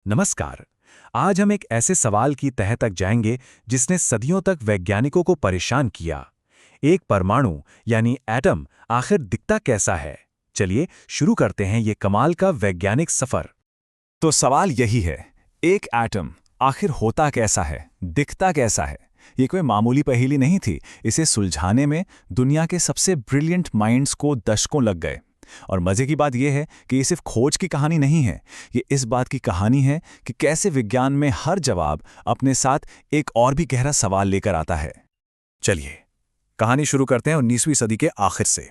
नमस्कार। आज हम एक ऐसे सवाल की तह तक जाएंगे जिसने सदियों तक वैज्ञानिकों को परेशान किया। एक परमाणु यानी एटम आखिर दिखता कैसा है? चलिए शुरू करते हैं ये कमाल का वैज्ञानिक सफर। तो सवाल यही है, एक एटम आखिर होता कैसा है, दिखता कैसा है? ये कोई मामूली पहेली नहीं थी। इसे सुलझाने में दुनिया के सबसे ब्रिलियंट माइंड्स को दशकों लग गए। और मजे की बात यह है कि ये सिर्फ खोज की कहानी नहीं है, ये इस बात की कहानी है कि कैसे विज्ञान में हर जवाब अपने साथ एक और भी गहरा सवाल लेकर आता है। चलिए कहानी शुरू करते हैं 19वीं सदी के आखिर से।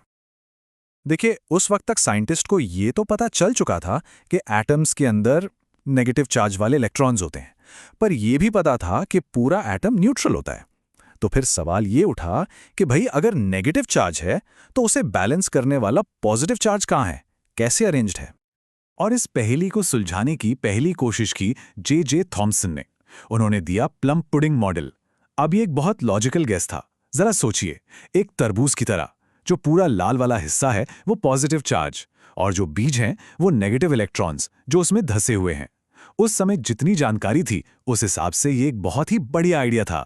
देखिए, उस वक्त तक साइंटिस्ट को ये तो पता चल चुका था कि एटम्स के अंदर नेगेटिव चार्ज वाले इलेक्ट्रॉन्स होते हैं, पर यह भी पता था कि पूरा एटम न्यूट्रल होता है। तो फिर सवाल ये उठा कि भाई अगर नेगेटिव चार्ज है तो उसे बैलेंस करने वाला पॉजिटिव चार्ज कहाँ है, कैसे अरेंज्ड है? और इस पहेली को सुलझाने की पहली कोशिश की जे थॉमसन ने। उन्होंने दिया प्लम पुडिंग मॉडल। अब ये एक बहुत लॉजिकल गेस था। जरा सोचिए, एक तरबूज की तरह जो पूरा लाल वाला हिस्सा है वो पॉजिटिव चार्ज और जो बीज हैं वो नेगेटिव इलेक्ट्रॉन्स जो उसमें धंसे हुए हैं। उस समय जितनी जानकारी थी उस हिसाब से ये एक बहुत ही बढ़िया आइडिया था।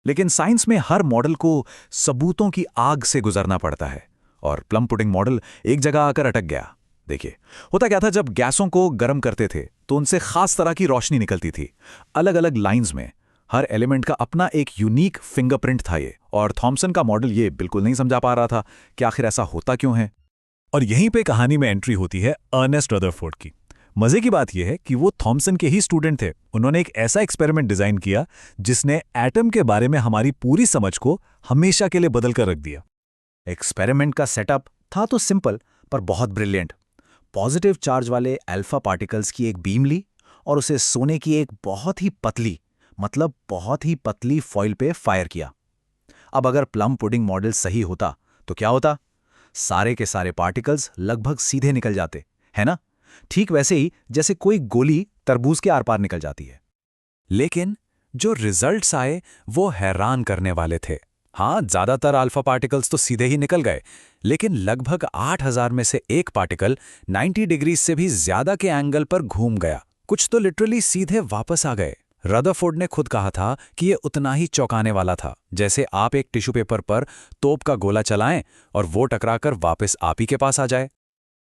लेकिन साइंस में हर मॉडल को सबूतों की आग से गुजरना पड़ता है, और प्लम पुडिंग मॉडल एक जगह आकर अटक गया। देखिए, होता क्या था, जब गैसों को गर्म करते थे तो उनसे खास तरह की रोशनी निकलती थी, अलग अलग लाइंस में। हर एलिमेंट का अपना एक यूनिक फिंगरप्रिंट था ये, और थॉमसन का मॉडल ये बिल्कुल नहीं समझा पा रहा था कि आखिर ऐसा होता क्यों है। और यहीं पे कहानी में एंट्री होती है अर्नेस्ट रदरफोर्ड की। मजे की बात यह है कि वो थॉमसन के ही स्टूडेंट थे। उन्होंने एक ऐसा एक्सपेरिमेंट डिजाइन किया जिसने एटम के बारे में हमारी पूरी समझ को हमेशा के लिए बदल कर रख दिया। एक्सपेरिमेंट का सेटअप था तो सिंपल पर बहुत ब्रिलियंट। पॉजिटिव चार्ज वाले अल्फा पार्टिकल्स की एक बीम ली और उसे सोने की एक बहुत ही पतली फॉइल पे फायर किया। अब अगर प्लम पुडिंग मॉडल सही होता तो क्या होता? सारे के सारे पार्टिकल्स लगभग सीधे निकल जाते, है ना? ठीक वैसे ही जैसे कोई गोली तरबूज के आर पार निकल जाती है। लेकिन जो रिजल्ट्स आए वो हैरान करने वाले थे। हाँ, ज्यादातर अल्फा पार्टिकल्स तो सीधे ही निकल गए, लेकिन लगभग 8000 में से एक पार्टिकल 90 डिग्री से भी ज्यादा के एंगल पर घूम गया। कुछ तो लिटरली सीधे वापस आ गए। रदरफोर्ड ने खुद कहा था कि यह उतना ही चौंकाने वाला था जैसे आप एक टिश्यू पेपर पर तोप का गोला चलाएं और वो टकराकर वापस आप ही के पास आ जाए।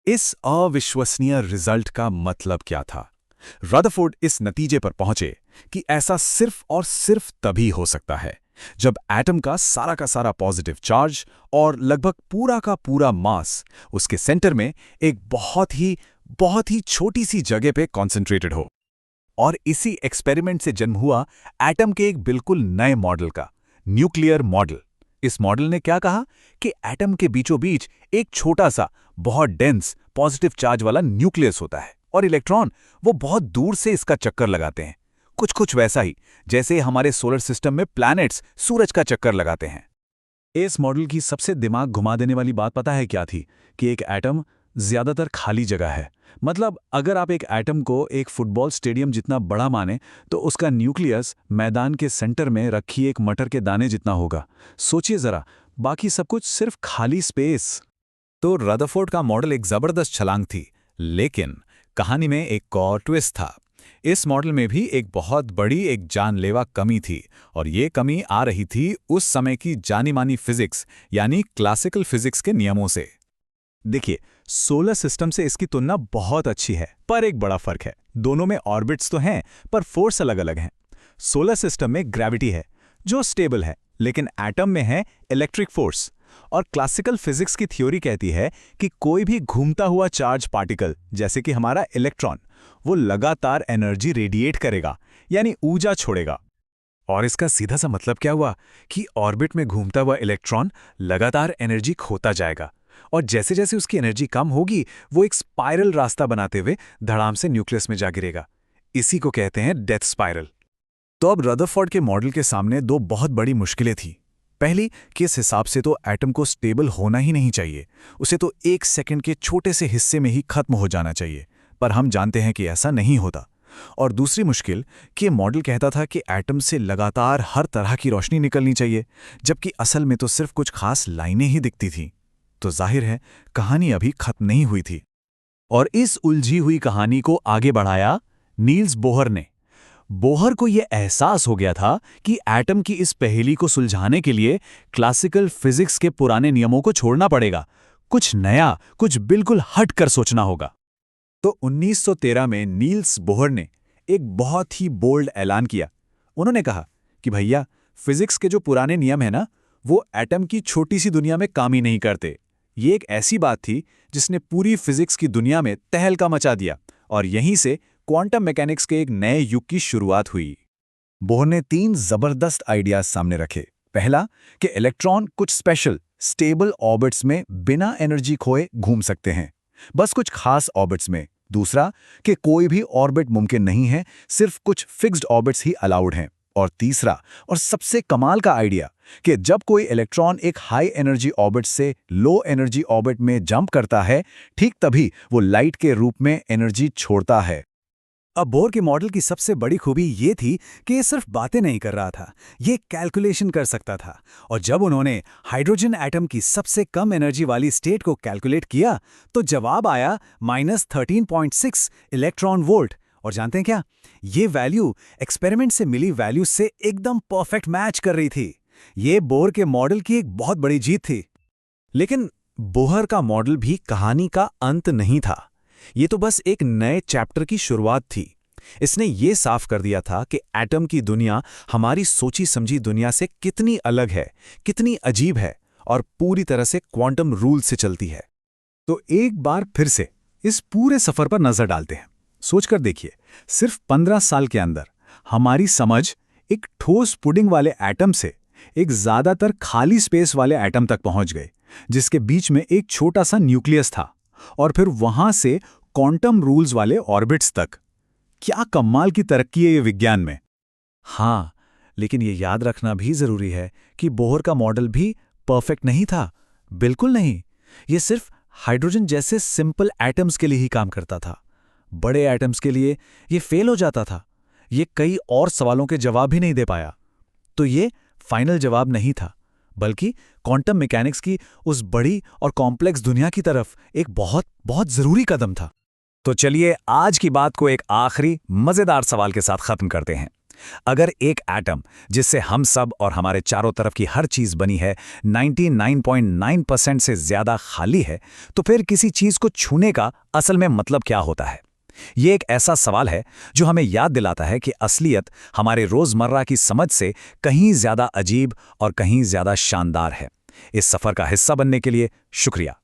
इस अविश्वसनीय रिजल्ट का मतलब क्या था? रदरफोर्ड इस नतीजे पर पहुंचे कि ऐसा सिर्फ और सिर्फ तभी हो सकता है जब एटम का सारा पॉजिटिव चार्ज और लगभग पूरा का पूरा मास उसके सेंटर में एक बहुत ही छोटी सी जगह पे कॉन्सेंट्रेटेड हो। और इसी एक्सपेरिमेंट से जन्म हुआ एटम के एक बिल्कुल नए मॉडल का, न्यूक्लियर मॉडल। इस मॉडल ने क्या कहा कि एटम के बीचों बीच एक छोटा सा बहुत डेंस पॉजिटिव चार्ज वाला न्यूक्लियस होता है और इलेक्ट्रॉन वो बहुत दूर से इसका चक्कर लगाते हैं, कुछ वैसा ही जैसे हमारे सोलर सिस्टम में प्लैनेट्स सूरज का चक्कर लगाते हैं। इस मॉडल की सबसे दिमाग घुमा देने वाली बात पता है क्या थी? कि एक एटम ज्यादातर खाली जगह है। मतलब अगर आप एक एटम को एक फुटबॉल स्टेडियम जितना बड़ा माने तो उसका न्यूक्लियस मैदान के सेंटर में रखी एक मटर के दाने जितना होगा। सोचिए जरा, बाकी सब कुछ सिर्फ खाली स्पेस। तो रदरफोर्ड का मॉडल एक जबरदस्त छलांग थी, लेकिन कहानी में एक और ट्विस्ट था। इस मॉडल में भी एक बहुत बड़ी एक जानलेवा कमी थी, और ये कमी आ रही थी उस समय की जानी मानी फिजिक्स यानी क्लासिकल फिजिक्स के नियमों से। देखिए, सोलर सिस्टम से इसकी तुलना बहुत अच्छी है, पर एक बड़ा फर्क है। दोनों में ऑर्बिट्स तो हैं, पर फोर्स अलग अलग हैं। सोलर सिस्टम में ग्रेविटी है जो स्टेबल है, लेकिन एटम में है इलेक्ट्रिक फोर्स। और क्लासिकल फिजिक्स की थ्योरी कहती है कि कोई भी घूमता हुआ चार्ज पार्टिकल जैसे कि हमारा इलेक्ट्रॉन वो लगातार एनर्जी रेडिएट करेगा, यानी ऊर्जा छोड़ेगा। और इसका सीधा सा मतलब क्या हुआ कि ऑर्बिट में घूमता हुआ इलेक्ट्रॉन लगातार एनर्जी खोता जाएगा, और जैसे जैसे उसकी एनर्जी कम होगी वो एक स्पाइरल रास्ता बनाते हुए धड़ाम से न्यूक्लियस में जा गिरेगा। इसी को कहते हैं डेथ स्पाइरल। तो अब रदरफोर्ड के मॉडल के सामने दो बहुत बड़ी मुश्किलें थी। पहली, किस हिसाब से तो एटम को स्टेबल होना ही नहीं चाहिए, उसे तो एक सेकंड के छोटे से हिस्से में ही खत्म हो जाना चाहिए, पर हम जानते हैं कि ऐसा नहीं होता। और दूसरी मुश्किल कि ये मॉडल कहता था कि एटम से लगातार हर तरह की रोशनी निकलनी चाहिए, जबकि असल में तो सिर्फ कुछ खास लाइनें ही दिखती थीं। तो जाहिर है कहानी अभी खत्म नहीं हुई थी। और इस उलझी हुई कहानी को आगे बढ़ाया नील्स बोहर ने। बोहर को यह एहसास हो गया था कि एटम की इस पहेली को सुलझाने के लिए क्लासिकल फिजिक्स के पुराने नियमों को छोड़ना पड़ेगा, कुछ नया, कुछ बिल्कुल हट कर सोचना होगा। तो 1913 में नील्स बोहर ने एक बहुत ही बोल्ड ऐलान किया। उन्होंने कहा कि भैया, फिजिक्स के जो पुराने नियम हैं ना, वो एटम की छोटी सी दुनिया में काम ही नहीं करते। ये एक ऐसी बात थी जिसने पूरी फिजिक्स की दुनिया में तहलका मचा दिया, और यहीं से क्वांटम मैकेनिक्स के एक नए युग की शुरुआत हुई। बोहर ने 3 जबरदस्त आइडियाज सामने रखे। पहला, कि इलेक्ट्रॉन कुछ स्पेशल स्टेबल ऑर्बिट्स में बिना एनर्जी खोए घूम सकते हैं, बस कुछ खास ऑर्बिट्स में। दूसरा, कि कोई भी ऑर्बिट मुमकिन नहीं है, सिर्फ कुछ फिक्स्ड ऑर्बिट्स ही अलाउड हैं। और तीसरा, और सबसे कमाल का आइडिया, कि जब कोई इलेक्ट्रॉन एक हाई एनर्जी ऑर्बिट से लो एनर्जी ऑर्बिट में जंप करता है, ठीक तभी वो लाइट के रूप में एनर्जी छोड़ता है। अब बोर के मॉडल की सबसे बड़ी खूबी ये थी कि ये सिर्फ बातें नहीं कर रहा था, ये कैलकुलेशन कर सकता था। और जब उन्होंने हाइड्रोजन एटम की सबसे कम एनर्जी वाली स्टेट को कैलकुलेट किया, तो जवाब आया -13.6 इलेक्ट्रॉन वोल्ट। और जानते हैं क्या? ये वैल्यू एक्सपेरिमेंट से मिली वैल्यू से एकदम परफेक्ट मैच कर रही थी। ये बोर के मॉडल की एक बहुत बड़ी जीत थी। लेकिन बोहर का मॉडल भी कहानी का अंत नहीं था। ये तो बस एक नए चैप्टर की शुरुआत थी। इसने ये साफ कर दिया था कि एटम की दुनिया हमारी सोची समझी दुनिया से कितनी अलग है, कितनी अजीब है, और पूरी तरह से क्वांटम रूल से चलती है। तो एक बार फिर से इस पूरे सफर पर नजर डालते हैं। सोचकर देखिए, सिर्फ 15 साल के अंदर हमारी समझ एक ठोस पुडिंग वाले एटम से एक ज्यादातर खाली स्पेस वाले एटम तक पहुंच गए, जिसके बीच में एक छोटा सा न्यूक्लियस था, और फिर वहां से क्वांटम रूल्स वाले ऑर्बिट्स तक। क्या कमाल की तरक्की है ये विज्ञान में। हाँ, लेकिन ये याद रखना भी जरूरी है कि बोहर का मॉडल भी परफेक्ट नहीं था। बिल्कुल नहीं। ये सिर्फ हाइड्रोजन जैसे सिंपल एटम्स के लिए ही काम करता था। बड़े एटम्स के लिए ये फेल हो जाता था। ये कई और सवालों के जवाब भी नहीं दे पाया। तो ये फाइनल जवाब नहीं था, बल्कि क्वांटम मैकेनिक्स की उस बड़ी और कॉम्प्लेक्स दुनिया की तरफ एक बहुत बहुत जरूरी कदम था। तो चलिए आज की बात को एक आखिरी मजेदार सवाल के साथ खत्म करते हैं। अगर एक एटम जिससे हम सब और हमारे चारों तरफ की हर चीज बनी है 99.9% से ज्यादा खाली है, तो फिर किसी चीज को छूने का असल में मतलब क्या होता है? ये एक ऐसा सवाल है जो हमें याद दिलाता है कि असलियत हमारे रोजमर्रा की समझ से कहीं ज्यादा अजीब और कहीं ज्यादा शानदार है। इस सफर का हिस्सा बनने के लिए शुक्रिया।